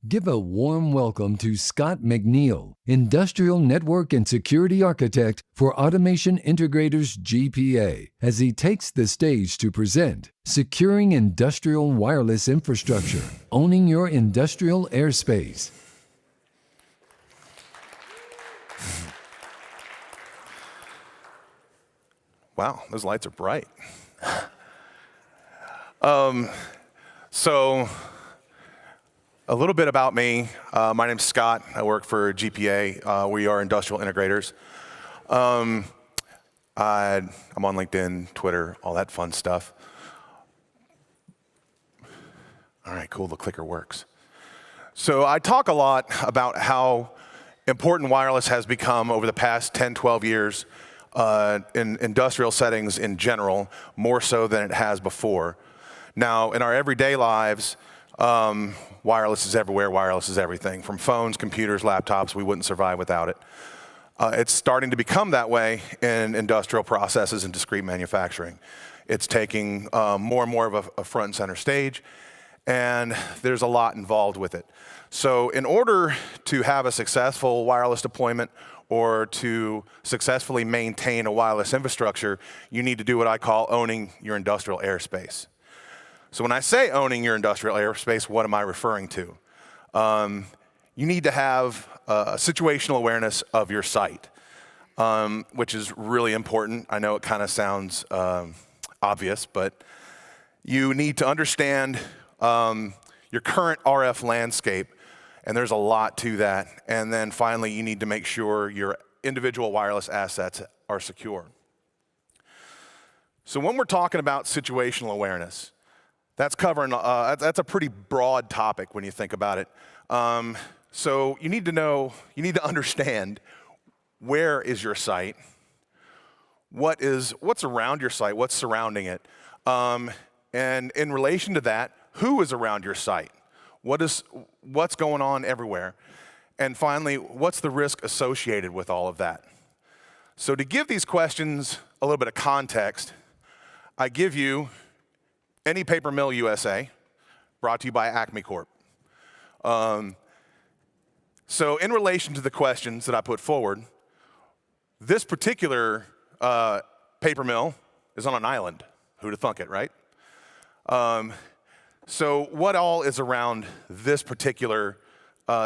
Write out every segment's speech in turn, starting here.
Give a warm welcome to Scott McNeil, Industrial Network and Security Architect for Automation Integrators GPA, as he takes the stage to present Securing Industrial Wireless Infrastructure, Owning Your Industrial Airspace. Wow, those lights are bright. So a little bit about me. My name's Scott. I work for GPA. We are industrial integrators. I'm on LinkedIn, Twitter, all that fun stuff. All right, cool, the clicker works. So I talk a lot about how important wireless has become over the past 10, 12 years in industrial settings in general, more so than it has before. Now, in our everyday lives, wireless is everywhere, wireless is everything. From phones, computers, laptops, we wouldn't survive without it. It's starting to become that way in industrial processes and discrete manufacturing. It's taking more and more of a front and center stage, and there's a lot involved with it. So in order to have a successful wireless deployment or to successfully maintain a wireless infrastructure, you need to do what I call owning your industrial airspace. So when I say owning your industrial airspace, what am I referring to? You need to have situational awareness of your site, which is really important. I know it kind of sounds obvious, but you need to understand your current RF landscape, and there's a lot to that. And then finally, you need to make sure your individual wireless assets are secure. So when we're talking about situational awareness, that's covering, that's a pretty broad topic when you think about it. So you need to know, you need to understand where is your site, what's around your site, what's surrounding it, and in relation to that, who is around your site, what's going on everywhere, and finally, what's the risk associated with all of that. So to give these questions a little bit of context, I give you Any Paper Mill USA, brought to you by Acme Corp. So in relation to the questions that I put forward, this particular paper mill is on an island. Who'd have thunk it, right? So what all is around this particular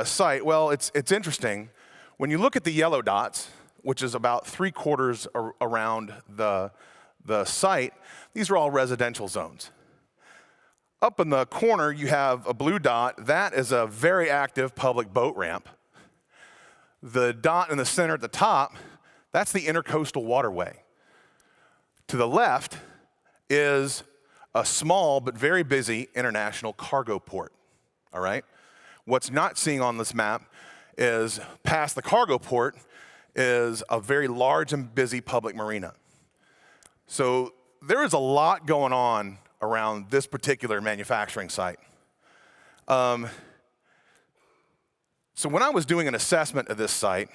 site? Well, it's interesting. When you look at the yellow dots, which is about 3/4 around the site, these are all residential zones. Up in the corner, you have a blue dot. That is a very active public boat ramp. The dot in the center at the top, that's the intercoastal waterway. To the left is a small but very busy international cargo port, all right? What's not seen on this map is past the cargo port is a very large and busy public marina. So there is a lot going on around this particular manufacturing site. So when I was doing an assessment of this site,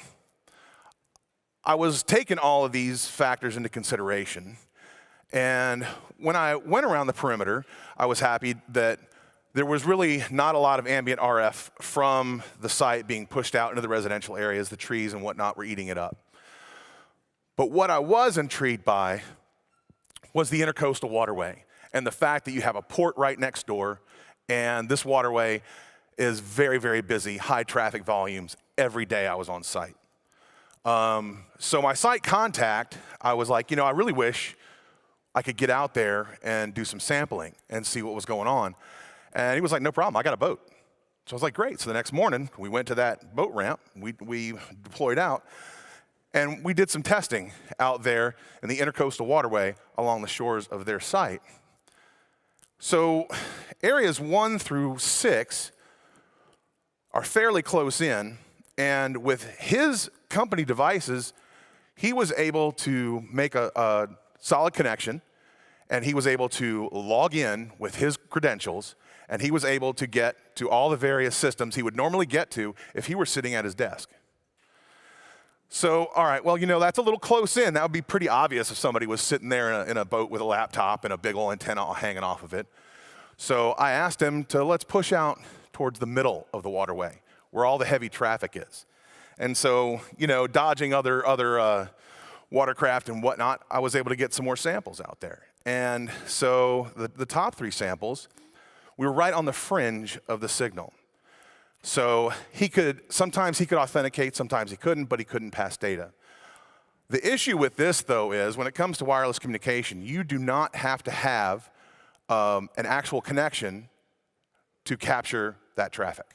I was taking all of these factors into consideration. And when I went around the perimeter, I was happy that there was really not a lot of ambient RF from the site being pushed out into the residential areas. The trees and whatnot were eating it up. But what I was intrigued by was the intercoastal waterway and the fact that you have a port right next door, and this waterway is very, very busy, high traffic volumes. Every day I was on site. So my site contact, I was like, I really wish I could get out there and do some sampling and see what was going on. And he was like, no problem, I got a boat. So I was like, great. So the next morning, we went to that boat ramp, we deployed out, and we did some testing out there in the intercoastal waterway along the shores of their site. So areas 1 through 6 are fairly close in, and with his company devices, he was able to make a solid connection, and he was able to log in with his credentials, and he was able to get to all the various systems he would normally get to if he were sitting at his desk. So, all right, well, that's a little close in. That would be pretty obvious if somebody was sitting there in a boat with a laptop and a big old antenna hanging off of it. So I asked him let's push out towards the middle of the waterway, where all the heavy traffic is. And so, dodging other watercraft and whatnot, I was able to get some more samples out there. And so the top 3 samples, we were right on the fringe of the signal. So sometimes he could authenticate, sometimes he couldn't, but he couldn't pass data. The issue with this, though, is when it comes to wireless communication, you do not have to have an actual connection to capture that traffic.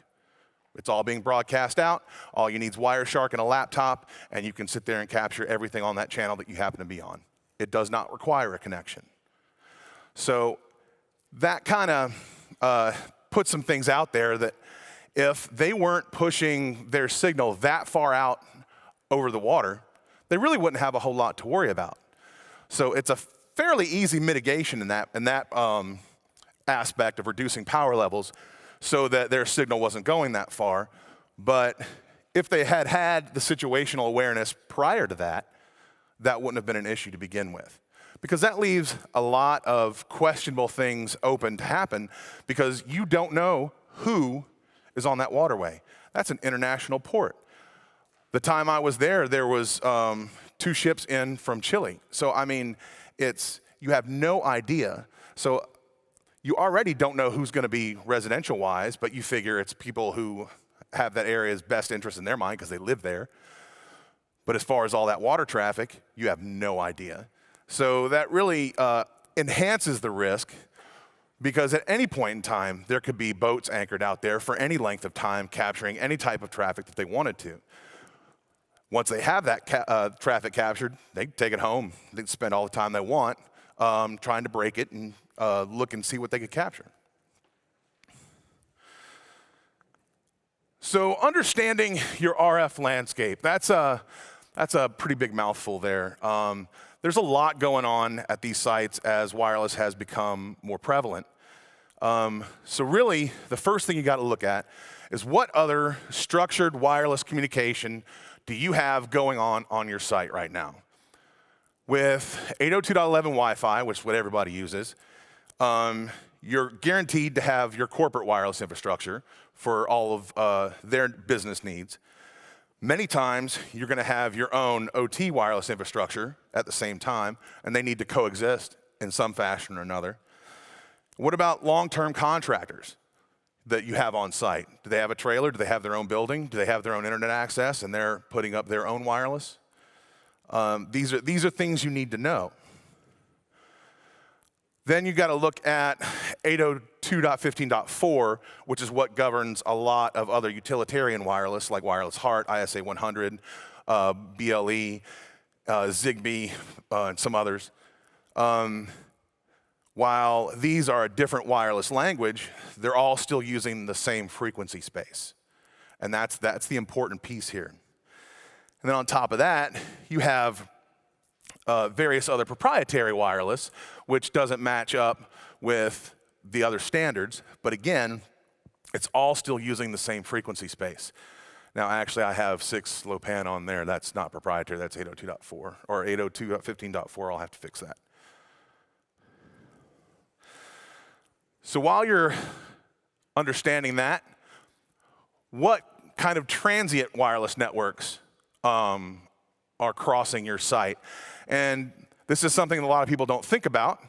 It's all being broadcast out. All you need is Wireshark and a laptop, and you can sit there and capture everything on that channel that you happen to be on. It does not require a connection. So that kind of puts some things out there that if they weren't pushing their signal that far out over the water, they really wouldn't have a whole lot to worry about. So it's a fairly easy mitigation in that aspect of reducing power levels so that their signal wasn't going that far. But if they had had the situational awareness prior to that, that wouldn't have been an issue to begin with. Because that leaves a lot of questionable things open to happen because you don't know who is on that waterway. That's an international port. The time I was there, there was 2 ships in from Chile. So, I mean, you have no idea. So you already don't know who's going to be residential-wise, but you figure it's people who have that area's best interest in their mind because they live there. But as far as all that water traffic, you have no idea. So that really enhances the risk because at any point in time, there could be boats anchored out there for any length of time capturing any type of traffic that they wanted to. Once they have that traffic captured, they can take it home. They can spend all the time they want trying to break it and look and see what they could capture. So understanding your RF landscape, that's a pretty big mouthful there. There's a lot going on at these sites as wireless has become more prevalent. So really, the first thing you got to look at is what other structured wireless communication do you have going on your site right now? With 802.11 Wi-Fi, which is what everybody uses, you're guaranteed to have your corporate wireless infrastructure for all of their business needs. Many times, you're going to have your own OT wireless infrastructure at the same time, and they need to coexist in some fashion or another. What about long-term contractors that you have on site? Do they have a trailer? Do they have their own building? Do they have their own internet access, and they're putting up their own wireless? These are things you need to know. Then you got to look at 802.15.4, which is what governs a lot of other utilitarian wireless, like Wireless HART, ISA 100, BLE, Zigbee, and some others. While these are a different wireless language, they're all still using the same frequency space. And that's the important piece here. And then on top of that, you have various other proprietary wireless, which doesn't match up with the other standards. But again, it's all still using the same frequency space. Now, actually, I have 6 low-pan on there. That's not proprietary. That's 802.4 or 802.15.4. I'll have to fix that. So while you're understanding that, what kind of transient wireless networks are crossing your site? And this is something a lot of people don't think about,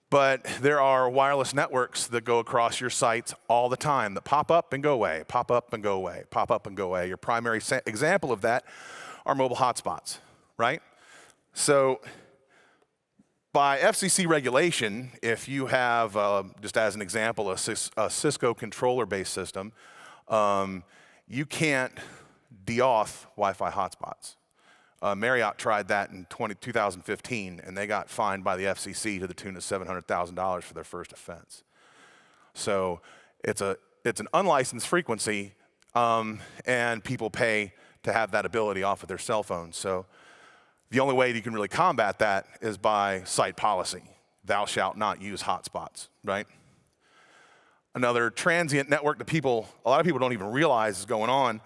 but there are wireless networks that go across your sites all the time that pop up and go away, pop up and go away, pop up and go away. Your primary example of that are mobile hotspots, right? So by FCC regulation, if you have, just as an example, a Cisco controller-based system, you can't de-auth Wi-Fi hotspots. Marriott tried that in 2015, and they got fined by the FCC to the tune of $700,000 for their first offense. So it's an unlicensed frequency, and people pay to have that ability off of their cell phones. So the only way you can really combat that is by site policy. Thou shalt not use hotspots, right? Another transient network that a lot of people don't even realize is going on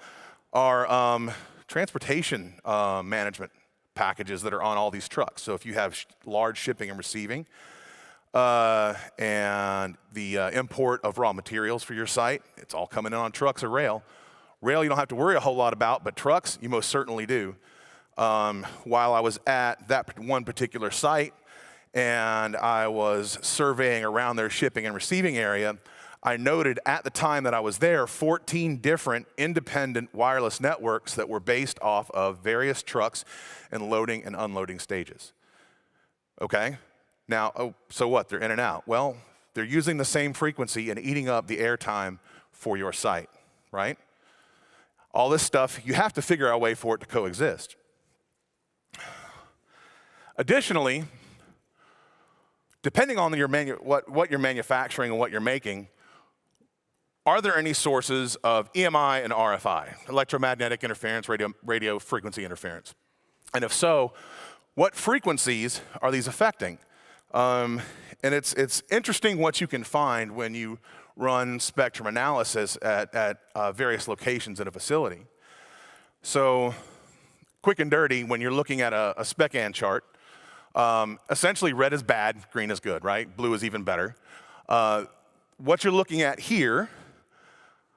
are transportation management packages that are on all these trucks. So if you have large shipping and receiving, and the import of raw materials for your site. It's all coming in on trucks or rail. Rail you don't have to worry a whole lot about, but trucks you most certainly do. While I was at that one particular site and I was surveying around their shipping and receiving area, I noted at the time that I was there 14 different independent wireless networks that were based off of various trucks and loading and unloading stages. Okay? Now, so what? They're in and out. Well, they're using the same frequency and eating up the airtime for your site, right? All this stuff, you have to figure out a way for it to coexist. Additionally, depending on what you're manufacturing and what you're making, are there any sources of EMI and RFI, electromagnetic interference, radio frequency interference? And if so, what frequencies are these affecting? And it's interesting what you can find when you run spectrum analysis at various locations in a facility. So quick and dirty, when you're looking at a spec-an chart, essentially red is bad, green is good, right? Blue is even better. What you're looking at here,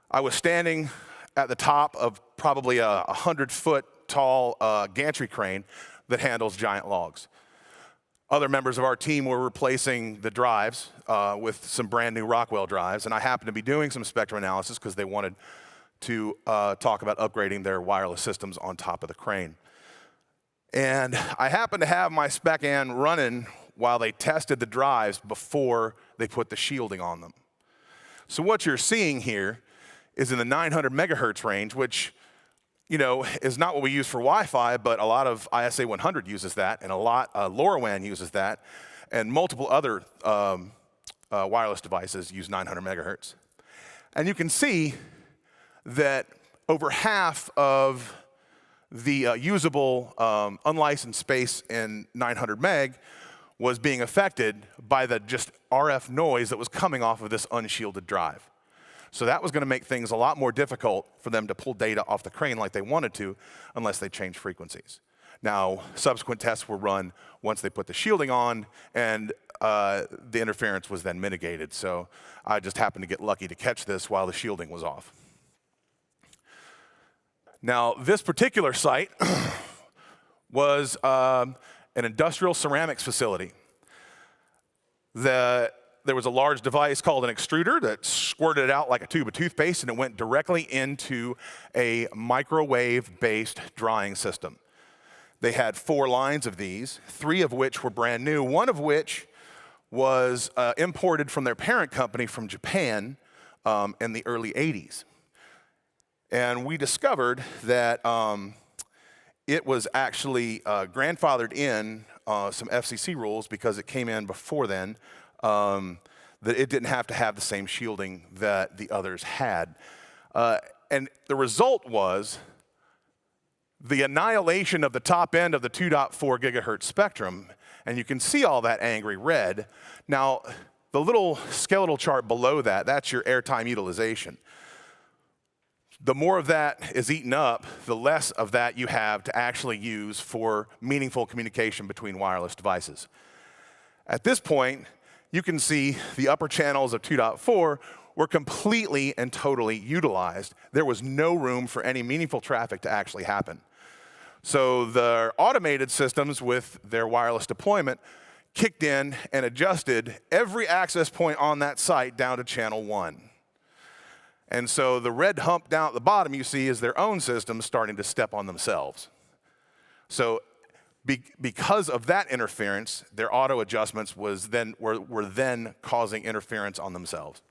I was standing at the top of probably a 100-foot tall gantry crane that handles giant logs. Other members of our team were replacing the drives with some brand new Rockwell drives, and I happened to be doing some spectrum analysis because they wanted to talk about upgrading their wireless systems on top of the crane. And I happened to have my spec-an running while they tested the drives before they put the shielding on them. So what you're seeing here is in the 900 megahertz range, which is not what we use for Wi-Fi, but a lot of ISA 100 uses that, and a lot LoRaWAN uses that, and multiple other wireless devices use 900 megahertz. And you can see that over half of the usable unlicensed space in 900 meg was being affected by the just RF noise that was coming off of this unshielded drive. So that was going to make things a lot more difficult for them to pull data off the crane like they wanted to unless they changed frequencies. Now, subsequent tests were run once they put the shielding on, and the interference was then mitigated. So I just happened to get lucky to catch this while the shielding was off. Now, this particular site was an industrial ceramics facility. There was a large device called an extruder that squirted it out like a tube of toothpaste, and it went directly into a microwave-based drying system. They had 4 lines of these, 3 of which were brand new, one of which was imported from their parent company from Japan in the early 80s. And we discovered that it was actually grandfathered in some FCC rules because it came in before then, that it didn't have to have the same shielding that the others had. And the result was the annihilation of the top end of the 2.4 gigahertz spectrum, and you can see all that angry red. Now, the little skeletal chart below that, that's your airtime utilization. The more of that is eaten up, the less of that you have to actually use for meaningful communication between wireless devices. At this point, you can see the upper channels of 2.4 were completely and totally utilized. There was no room for any meaningful traffic to actually happen. So the automated systems with their wireless deployment kicked in and adjusted every access point on that site down to channel 1. And so the red hump down at the bottom you see is their own systems starting to step on themselves. So because of that interference, their auto adjustments were then causing interference on themselves,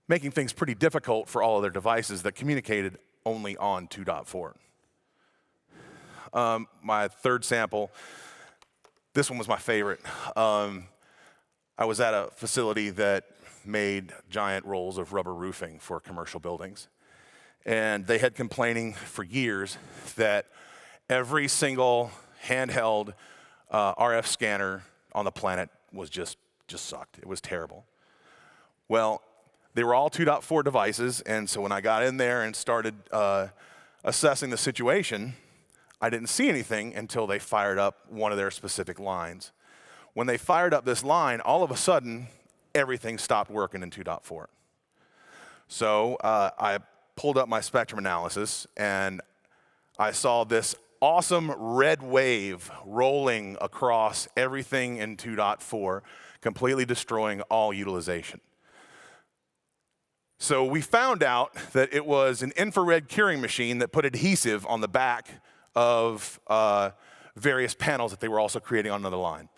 making things pretty difficult for all of their devices that communicated only on 2.4. My third sample, this one was my favorite. I was at a facility that made giant rolls of rubber roofing for commercial buildings. And they had complaining for years that every single handheld RF scanner on the planet was just sucked. It was terrible. Well, they were all 2.4 devices, and so when I got in there and started assessing the situation, I didn't see anything until they fired up one of their specific lines. When they fired up this line, all of a sudden, everything stopped working in 2.4. So I pulled up my spectrum analysis, and I saw this awesome red wave rolling across everything in 2.4, completely destroying all utilization. So we found out that it was an infrared curing machine that put adhesive on the back of various panels that they were also creating on another line.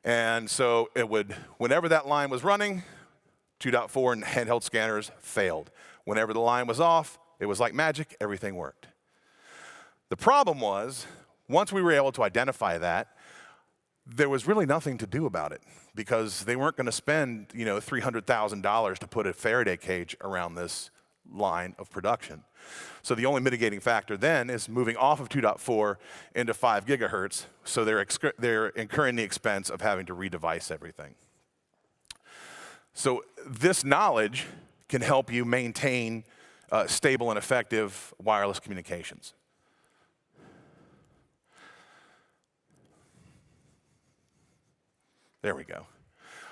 And so it would, whenever that line was running, 2.4 and handheld scanners failed. Whenever the line was off, it was like magic, everything worked. The problem was, once we were able to identify that, there was really nothing to do about it because they weren't going to spend, $300,000 to put a Faraday cage around this line of production. So the only mitigating factor then is moving off of 2.4 into 5 gigahertz, so they're incurring the expense of having to redevice everything. So this knowledge can help you maintain stable and effective wireless communications. There we go.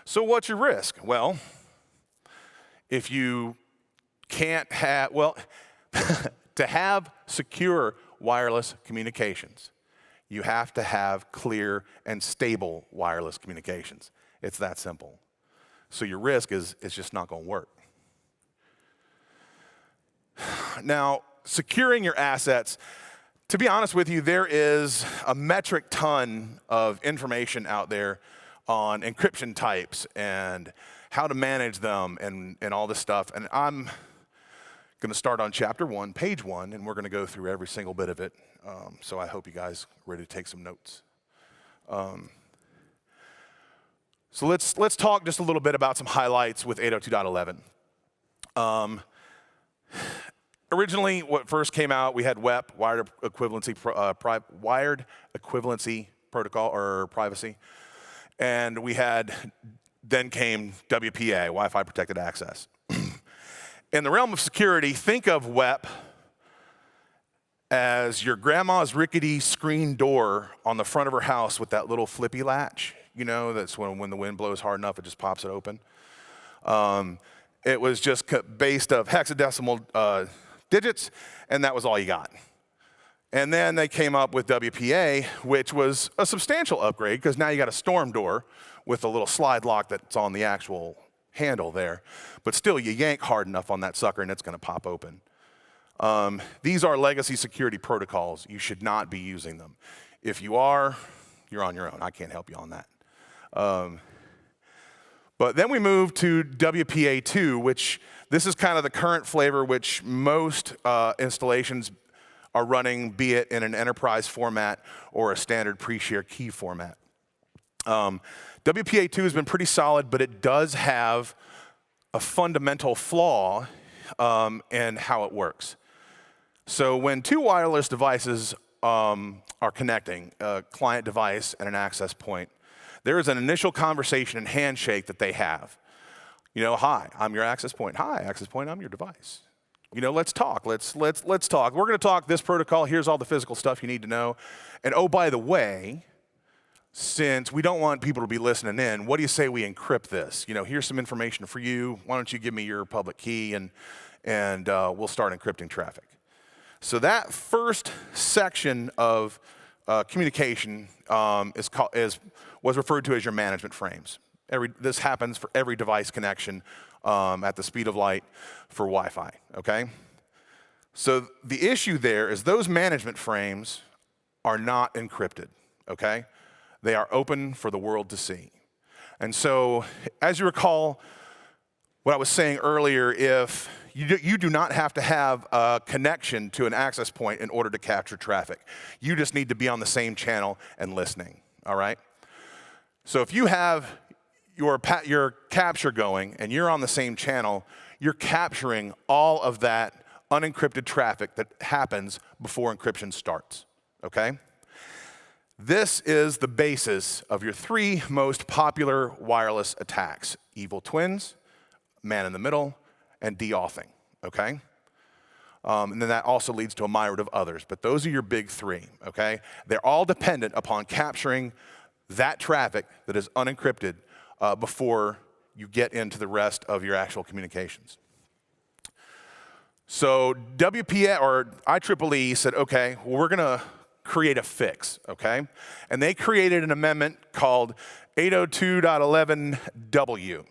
So what's your risk? Well, if you can't have, to have secure wireless communications, you have to have clear and stable wireless communications. It's that simple. So your risk is it's just not going to work. Now, securing your assets, to be honest with you, there is a metric ton of information out there on encryption types and how to manage them and all this stuff. And I'm going to start on chapter 1, page 1, and we're going to go through every single bit of it. So I hope you guys are ready to take some notes. So let's talk just a little bit about some highlights with 802.11. Originally, what first came out, we had WEP, Wired Equivalency Protocol, or privacy. And then came WPA, Wi-Fi Protected Access. In the realm of security, think of WEP as your grandma's rickety screen door on the front of her house with that little flippy latch. That's when the wind blows hard enough, it just pops it open. It was just based of hexadecimal digits, and that was all you got. And then they came up with WPA, which was a substantial upgrade because now you got a storm door with a little slide lock that's on the actual handle there. But still, you yank hard enough on that sucker and it's going to pop open. These are legacy security protocols. You should not be using them. If you are, you're on your own. I can't help you on that. But then we moved to WPA2, which this is kind of the current flavor which most installations are running, be it in an enterprise format or a standard pre-share key format. WPA2 has been pretty solid, but it does have a fundamental flaw in how it works. So when two wireless devices are connecting, a client device and an access point, there is an initial conversation and handshake that they have. Hi, I'm your access point. Hi, access point, I'm your device. Let's talk. Let's talk. We're going to talk this protocol. Here's all the physical stuff you need to know. And oh, by the way, since we don't want people to be listening in, what do you say we encrypt this? Here's some information for you. Why don't you give me your public key and we'll start encrypting traffic. So that first section of communication was referred to as your management frames. This happens for every device connection at the speed of light for Wi-Fi, okay? So the issue there is those management frames are not encrypted, okay? They are open for the world to see. And so, as you recall, what I was saying earlier, if you do not have to have a connection to an access point in order to capture traffic. You just need to be on the same channel and listening, all right? So if you have your capture going and you're on the same channel, you're capturing all of that unencrypted traffic that happens before encryption starts, okay? This is the basis of your three most popular wireless attacks: evil twins, man in the middle, and de-authing, okay? And then that also leads to a myriad of others, but those are your big three, okay? They're all dependent upon capturing that traffic that is unencrypted before you get into the rest of your actual communications. So WPA or IEEE said, okay, well, we're going to create a fix, okay? And they created an amendment called 802.11w.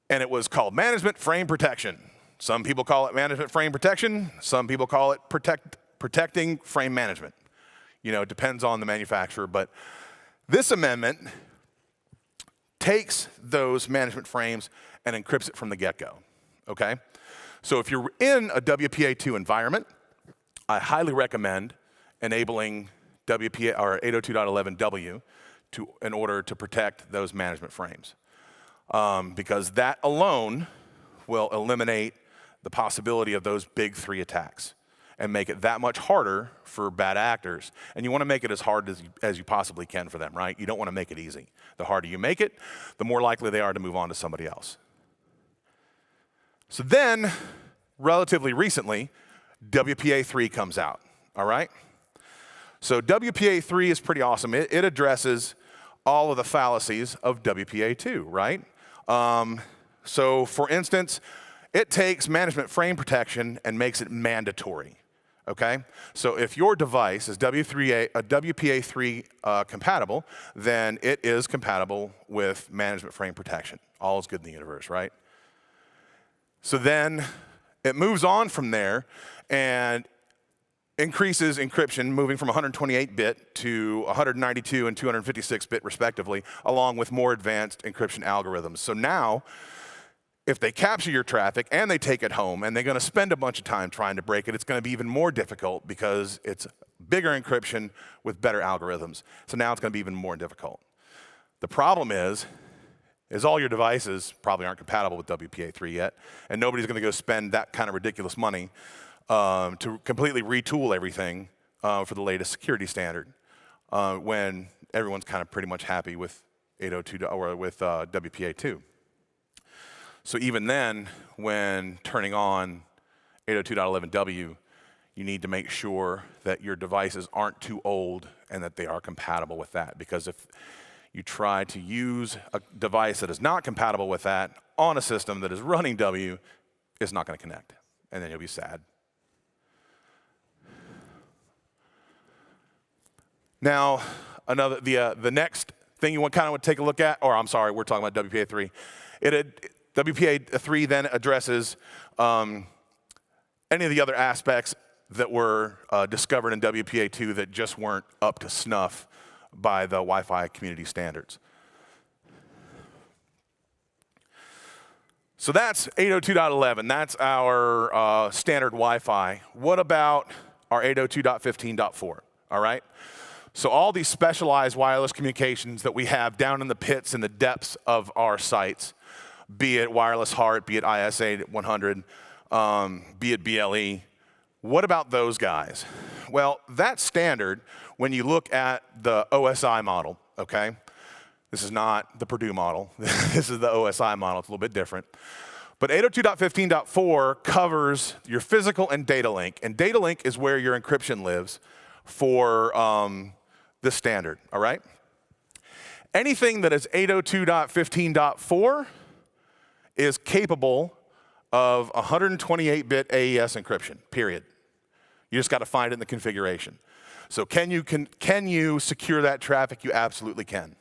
And it was called Management Frame Protection. Some people call it Management Frame Protection. Some people call it Protecting Frame Management. You know, it depends on the manufacturer. But this amendment takes those management frames and encrypts it from the get-go, okay? So if you're in a WPA2 environment, I highly recommend enabling WPA or 802.11w in order to protect those management frames. Because that alone will eliminate the possibility of those big 3 attacks and make it that much harder for bad actors. And you want to make it as hard as you possibly can for them, right? You don't want to make it easy. The harder you make it, the more likely they are to move on to somebody else. So then, relatively recently, WPA3 comes out, all right? So WPA3 is pretty awesome. It addresses all of the fallacies of WPA2, right? So for instance, it takes management frame protection and makes it mandatory, okay? So if your device is WPA3 compatible, then it is compatible with management frame protection. All is good in the universe, right? So then it moves on from there and increases encryption, moving from 128-bit to 192 and 256-bit respectively, along with more advanced encryption algorithms. So now, if they capture your traffic and they take it home and they're going to spend a bunch of time trying to break it, it's going to be even more difficult because it's bigger encryption with better algorithms. So now it's going to be even more difficult. The problem is all your devices probably aren't compatible with WPA3 yet, and nobody's going to go spend that kind of ridiculous money to completely retool everything for the latest security standard when everyone's kind of pretty much happy with 802 or with WPA2. So even then, when turning on 802.11w, you need to make sure that your devices aren't too old and that they are compatible with that. Because if you try to use a device that is not compatible with that on a system that is running W, it's not going to connect, and then you'll be sad. Now, the next thing you want to take a look at, or I'm sorry, we're talking about WPA3. WPA3 then addresses any of the other aspects that were discovered in WPA2 that just weren't up to snuff by the Wi-Fi community standards. So that's 802.11. That's our standard Wi-Fi. What about our 802.15.4? All right? So all these specialized wireless communications that we have down in the pits and the depths of our sites, be it wireless HART, be it ISA 100, be it BLE, what about those guys? Well, that standard, when you look at the OSI model, okay? This is not the Purdue model. This is the OSI model. It's a little bit different. But 802.15.4 covers your physical and data link. And data link is where your encryption lives for this standard, all right? Anything that is 802.15.4 is capable of 128-bit AES encryption, period. You just got to find it in the configuration. So can you secure that traffic? You absolutely can.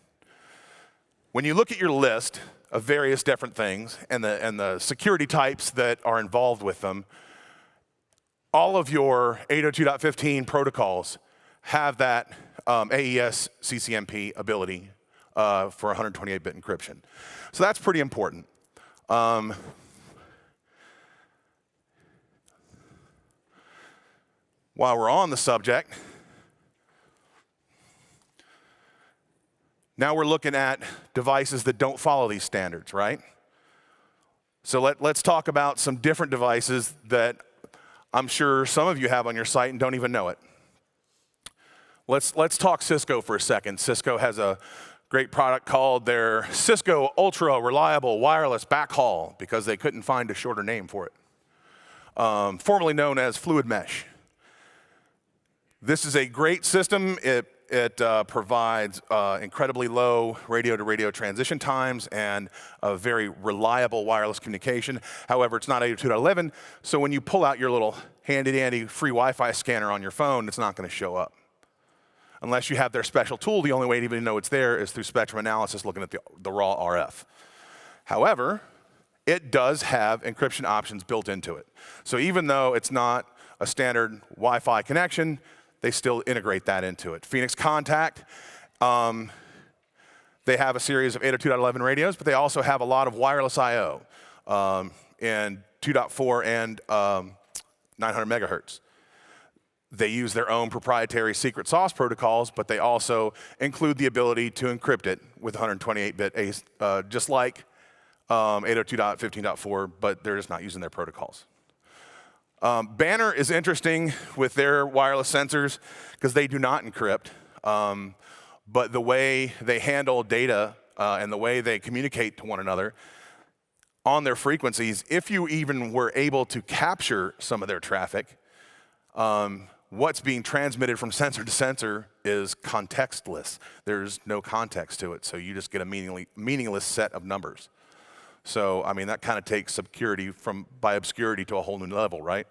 When you look at your list of various different things and the security types that are involved with them, all of your 802.15 have that AES CCMP ability for 128-bit encryption. So that's pretty important. While we're on the subject, now we're looking at devices that don't follow these standards, right? So let's talk about some different devices that I'm sure some of you have on your site and don't even know it. Let's talk Cisco for a second. Cisco has a great product called their Cisco Ultra Reliable Wireless Backhaul because they couldn't find a shorter name for it, formerly known as Fluid Mesh. This is a great system. It It provides incredibly low radio-to-radio transition times and a very reliable wireless communication. However, it's not 802.11, so when you pull out your little handy-dandy free Wi-Fi scanner on your phone, it's not going to show up. Unless you have their special tool, the only way to even know it's there is through spectrum analysis looking at the raw RF. However, it does have encryption options built into it. So even though it's not a standard Wi-Fi connection, they still integrate that into it. Phoenix Contact, they have a series of 802.11 radios, but they also have a lot of wireless I/O in 2.4 and 900 megahertz. They use their own proprietary secret sauce protocols, but they also include the ability to encrypt it with 128-bit, just like 802.15.4, but they're just not using their protocols. Banner is interesting with their wireless sensors because they do not encrypt, but the way they handle data and the way they communicate to one another on their frequencies, if you even were able to capture some of their traffic, what's being transmitted from sensor to sensor is contextless. There's no context to it, so you just get a meaningless set of numbers. So, I mean, that kind of takes security by obscurity to a whole new level, right?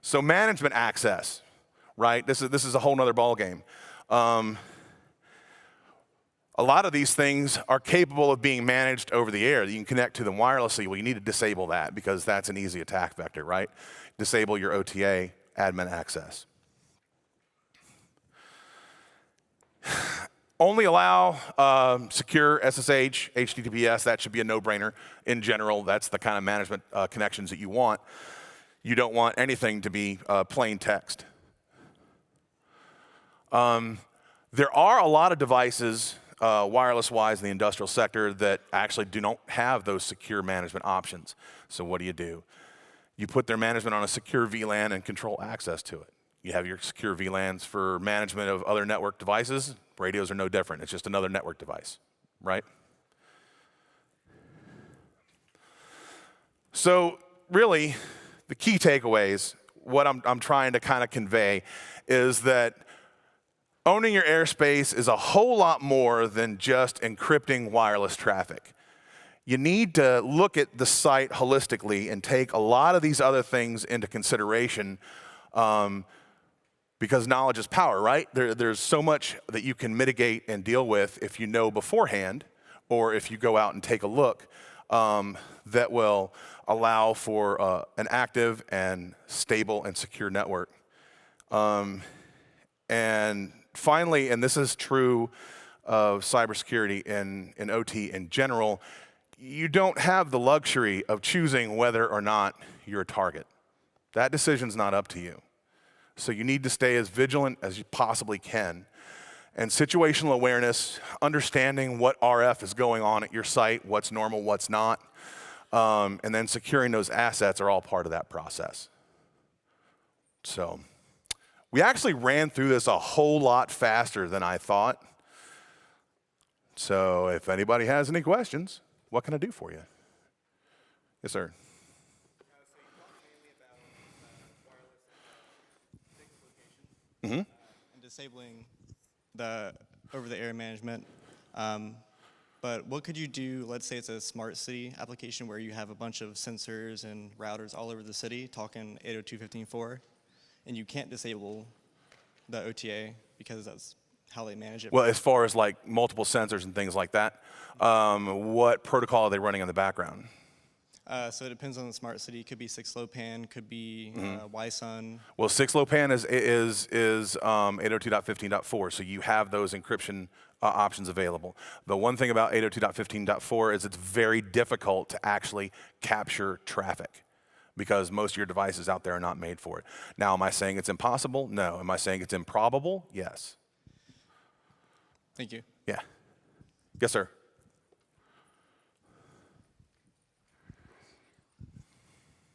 So management access, right? This is a whole nother ballgame. A lot of these things are capable of being managed over the air. You can connect to them wirelessly. Well, you need to disable that because that's an easy attack vector, right? Disable your OTA admin access. Only allow secure SSH, HTTPS. That should be a no-brainer. In general, that's the kind of management connections that you want. You don't want anything to be plain text. There are a lot of devices, wireless-wise, in the industrial sector that actually do not have those secure management options. So what do? You put their management on a secure VLAN and control access to it. You have your secure VLANs for management of other network devices. Radios are no different. It's just another network device, right? So really, the key takeaways, what I'm trying to kind of convey, is that owning your airspace is a whole lot more than just encrypting wireless traffic. You need to look at the site holistically and take a lot of these other things into consideration because knowledge is power, right? There's so much that you can mitigate and deal with if you know beforehand or if you go out and take a look that will allow for an active and stable and secure network. And finally, and this is true of cybersecurity and OT in general, you don't have the luxury of choosing whether or not you're a target. That decision's not up to you. So you need to stay as vigilant as you possibly can. And situational awareness, understanding what RF is going on at your site, what's normal, what's not, and then securing those assets are all part of that process. So we actually ran through this a whole lot faster than I thought. So if anybody has any questions, what can I do for you? Yes, sir. Mm-hmm. And disabling the over-the-air management. But what could you do, let's say it's a smart city application where you have a bunch of sensors and routers all over the city talking 802.15.4, and you can't disable the OTA because that's how they manage it? Well, as far as like multiple sensors and things like that, what protocol are they running in the background? So it depends on the smart city. It could be 6LoWPAN, could be YSUN. Well, 6LoWPAN is 802.15.4, so you have those encryption options available. The one thing about 802.15.4 is it's very difficult to actually capture traffic because most of your devices out there are not made for it. Now, am I saying it's impossible? No. Am I saying it's improbable? Yes. Thank you. Yeah. Yes, sir.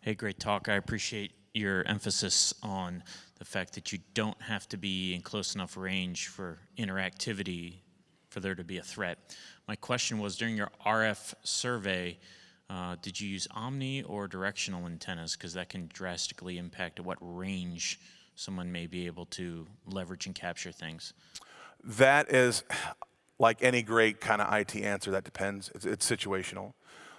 Hey, great talk. I appreciate your emphasis on the fact that you don't have to be in close enough range for interactivity for there to be a threat. My question was, during your RF survey, did you use omni or directional antennas? Because that can drastically impact at what range someone may be able to leverage and capture things. That is, like any great kind of IT answer, that depends. It's situational.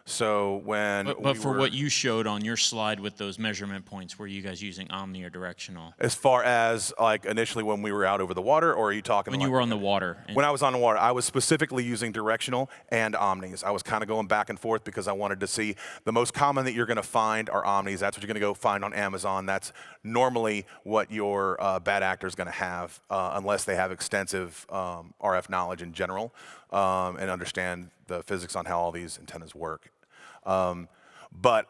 So when But for what you showed on your slide with those measurement points, were you guys using omni or directional? as far as like initially when we were out over the water, or are you talking When like you were on the water. When I was on the water, I was specifically using directional and omnis. I was kind of going back and forth because I wanted to see the most common that you're going to find are omnis. That's what you're going to go find on Amazon. That's normally what your bad actor is going to have, unless they have extensive RF knowledge in general and understand the physics on how all these antennas work. But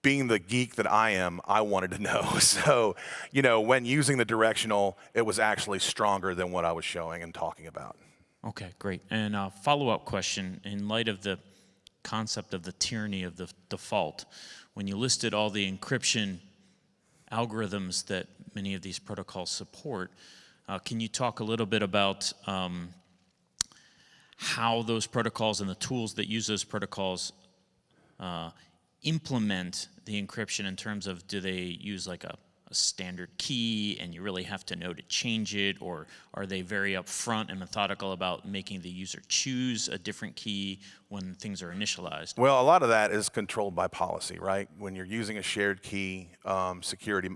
being the geek that I am, I wanted to know. So, you know, when using the directional, it was actually stronger than what I was showing and talking about. Okay, great. And a follow-up question, in light of the concept of the tyranny of the default, when you listed all the encryption algorithms that many of these protocols support, can you talk a little bit about how those protocols and the tools that use those protocols implement the encryption in terms of, do they use like a standard key and you really have to know to change it, or are they very upfront and methodical about making the user choose a different key when things are initialized? Well, a lot of that is controlled by policy, right? When you're using a shared key security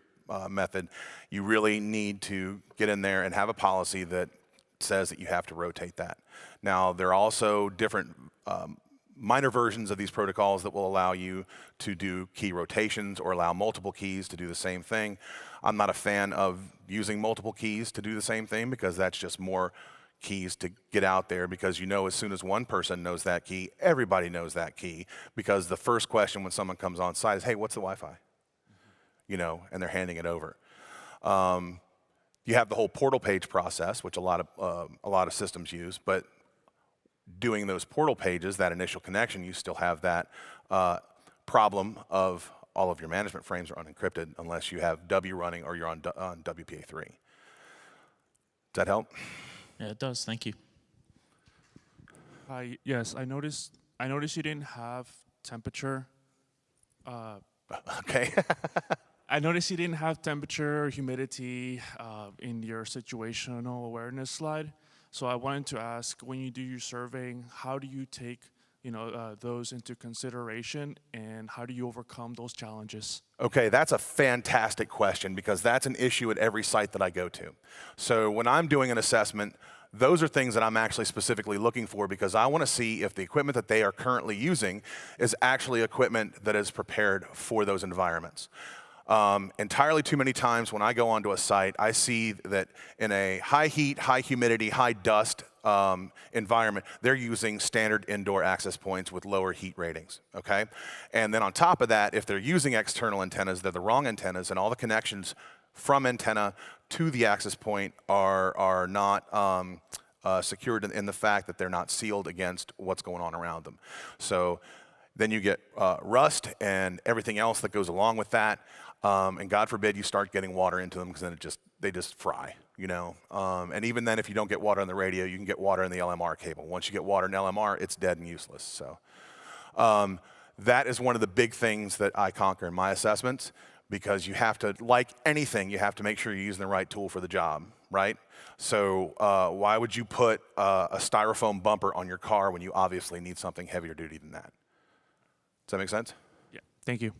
method, you really need to get in there and have a policy that says that you have to rotate that. Now, there are also different minor versions of these protocols that will allow you to do key rotations or allow multiple keys to do the same thing. I'm not a fan of using multiple keys to do the same thing because that's just more keys to get out there, because you know as soon as one person knows that key, everybody knows that key, because the first question when someone comes on site is, hey, what's the Wi-Fi? You know, and they're handing it over. You have the whole portal page process, which a lot of systems use, but doing those portal pages, that initial connection, you still have that problem of all of your management frames are unencrypted unless you have W running or you're on WPA3. Does that help? Yeah, it does. Thank you. Hi. Yes, I noticed you didn't have temperature. Okay. I noticed you didn't have temperature or humidity in your situational awareness slide. So I wanted to ask, when you do your surveying, how do you take those into consideration, and how do you overcome those challenges? Okay, that's a fantastic question, because that's an issue at every site that I go to. So when I'm doing an assessment, those are things that I'm actually specifically looking for, because I want to see if the equipment that they are currently using is actually equipment that is prepared for those environments. Entirely too many times when I go onto a site, I see that in a high heat, high humidity, high dust environment, they're using standard indoor access points with lower heat ratings, okay? And then on top of that, if they're using external antennas, they're the wrong antennas, and all the connections from antenna to the access point are not secured in the fact that they're not sealed against what's going on around them. So then you get rust and everything else that goes along with that. And God forbid you start getting water into them, because then they just fry, you know. And even then, if you don't get water on the radio, you can get water in the LMR cable. Once you get water in LMR, it's dead and useless. So that is one of the big things that I conquer in my assessments, because you have to, like anything, you have to make sure you're using the right tool for the job, right? So why would you put a styrofoam bumper on your car when you obviously need something heavier duty than that? Does that make sense? Yeah. Thank you.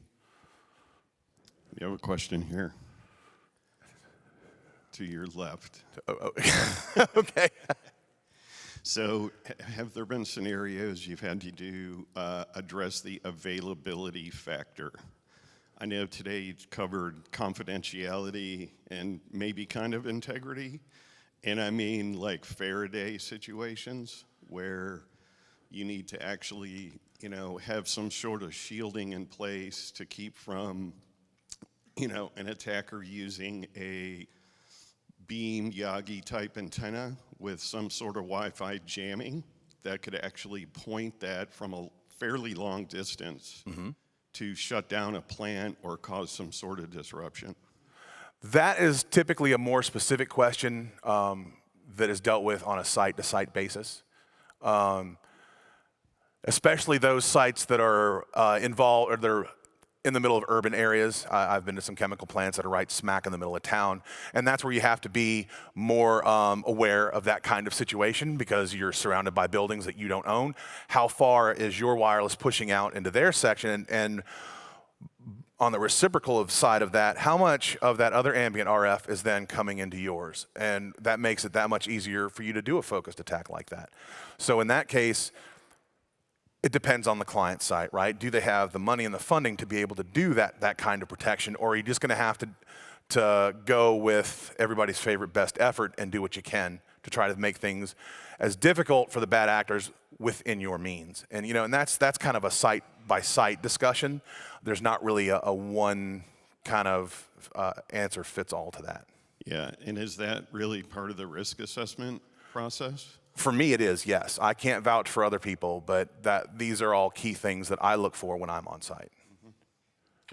You have a question here. To your left. Okay. So have there been scenarios you've had to do address the availability factor? I know today you covered confidentiality and maybe kind of integrity. And I mean like Faraday situations where you need to actually, have some sort of shielding in place to keep from, an attacker using a beam Yagi type antenna with some sort of Wi-Fi jamming that could actually point that from a fairly long distance to shut down a plant or cause some sort of disruption. That is typically a more specific question that is dealt with on a site-to-site basis. especially those sites that are involved, or they're in the middle of urban areas. I've been to some chemical plants that are right smack in the middle of town, and that's where you have to be more aware of that kind of situation because you're surrounded by buildings that you don't own. How far is your wireless pushing out into their section? And on the reciprocal side of that, how much of that other ambient RF is then coming into yours? And that makes it that much easier for you to do a focused attack like that. So in that case, it depends on the client site, right? Do they have the money and the funding to be able to do that kind of protection, or are you just going to have to go with everybody's favorite best effort and do what you can to try to make things as difficult for the bad actors within your means? And and that's kind of a site by site discussion. There's not really a one kind of answer fits all to that. Yeah, and is that really part of the risk assessment process? For me, it is, yes. I can't vouch for other people, but these are all key things that I look for when I'm on site.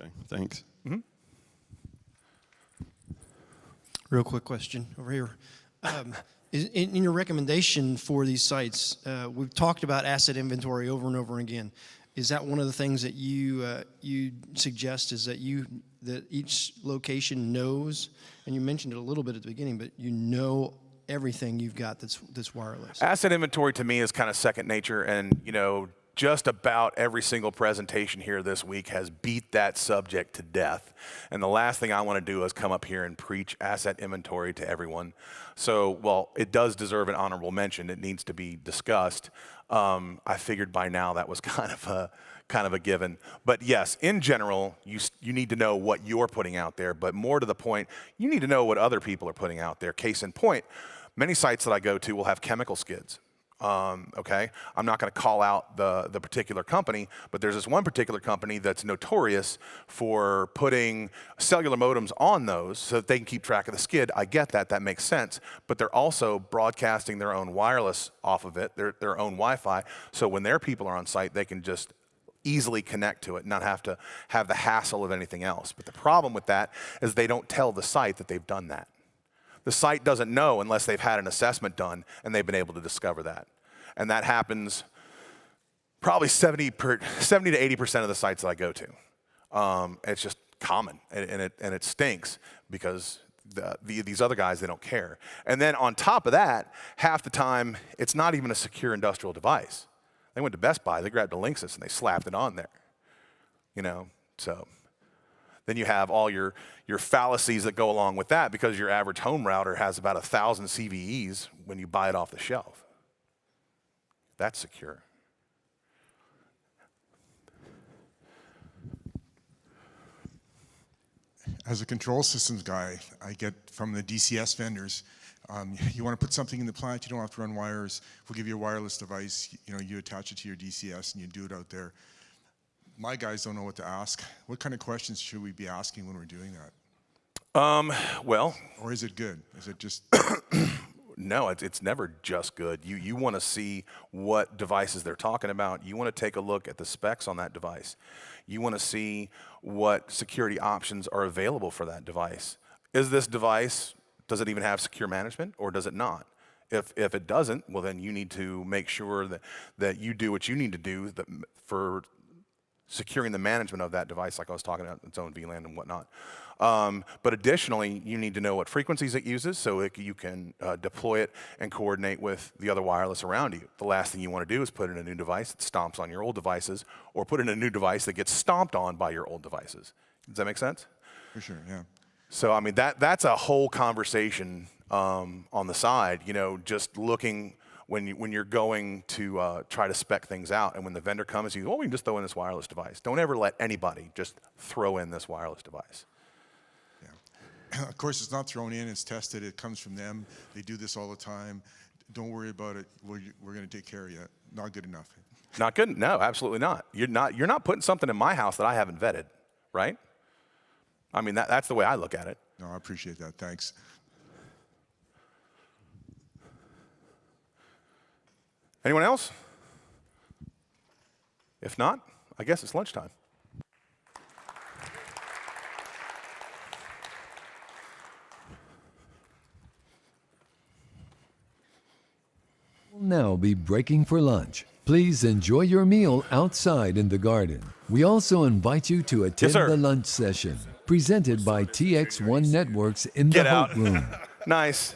Okay, thanks. Real quick question over here. In your recommendation for these sites, we've talked about asset inventory over and over again. Is that one of the things that you suggest, is that each location knows, and you mentioned it a little bit at the beginning, but you know everything you've got that's wireless? Asset inventory to me is kind of second nature, and just about every single presentation here this week has beat that subject to death. And the last thing I want to do is come up here and preach asset inventory to everyone. So, while it does deserve an honorable mention, it needs to be discussed. I figured by now that was kind of a given. But yes, in general, you need to know what you're putting out there, but more to the point, you need to know what other people are putting out there. Case in point, many sites that I go to will have chemical skids. Okay, I'm not going to call out the particular company, but there's this one particular company that's notorious for putting cellular modems on those so that they can keep track of the skid. I get that, that makes sense, but they're also broadcasting their own wireless off of it, their own Wi-Fi, so when their people are on site, they can just easily connect to it, not have to have the hassle of anything else. But the problem with that is they don't tell the site that they've done that. The site doesn't know unless they've had an assessment done and they've been able to discover that. And that happens probably 70 to 80% of the sites that I go to. It's just common, and it stinks because these other guys, they don't care. And then on top of that, half the time, it's not even a secure industrial device. They went to Best Buy, they grabbed a Linksys, and they slapped it on there. So then you have all your fallacies that go along with that because your average home router has about 1,000 CVEs when you buy it off the shelf. That's secure. As a control systems guy, I get from the DCS vendors, you want to put something in the plant, you don't have to run wires. We'll give you a wireless device, you attach it to your DCS and you do it out there. My guys don't know what to ask. What kind of questions should we be asking when we're doing that? Well. Or is it good? Is it just... No, it's never just good. You want to see what devices they're talking about. You want to take a look at the specs on that device. You want to see what security options are available for that device. Is this device, does it even have secure management or does it not? If it doesn't, well then you need to make sure that you do what you need to do for securing the management of that device, like I was talking about, its own VLAN and whatnot. But additionally, you need to know what frequencies it uses so you can deploy it and coordinate with the other wireless around you. The last thing you want to do is put in a new device that stomps on your old devices, or put in a new device that gets stomped on by your old devices. Does that make sense? For sure, yeah. So I mean, that's a whole conversation on the side, just looking when you're going to try to spec things out, and when the vendor comes, we can just throw in this wireless device. Don't ever let anybody just throw in this wireless device. Yeah. Of course, it's not thrown in, it's tested, it comes from them. They do this all the time. Don't worry about it, we're going to take care of you. Not good enough. Not good? No, absolutely not. You're not putting something in my house that I haven't vetted, right? I mean, that's the way I look at it. No, I appreciate that, thanks. Anyone else? If not, I guess it's lunchtime. We'll now be breaking for lunch. Please enjoy your meal outside in the garden. We also invite you to attend sir. the lunch session presented by TX1 Networks in Get the out. Hope Room. Nice.